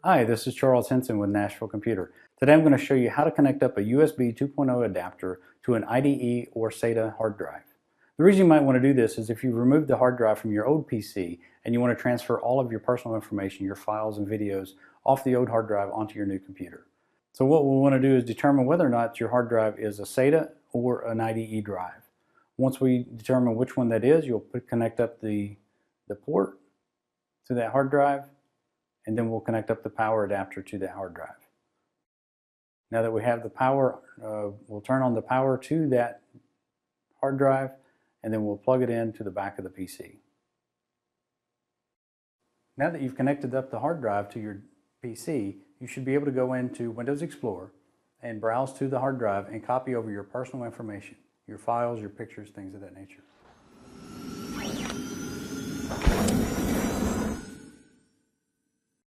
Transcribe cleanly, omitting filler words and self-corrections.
Hi, this is Charles Henson with Nashville Computer. Today I'm going to show you how to connect up a USB 2.0 adapter to an IDE or SATA hard drive. The reason you might want to do this is if you removed the hard drive from your old PC and you want to transfer all of your personal information, your files and videos off the old hard drive onto your new computer. So what we'll want to do is determine whether or not your hard drive is a SATA or an IDE drive. Once we determine which one that is, you'll connect up the port to that hard drive, and then we'll connect up the power adapter to that hard drive. Now that we have the power, we'll turn on the power to that hard drive, and then we'll plug it into the back of the PC. Now that you've connected up the hard drive to your PC, you should be able to go into Windows Explorer and browse to the hard drive and copy over your personal information, your files, your pictures, things of that nature.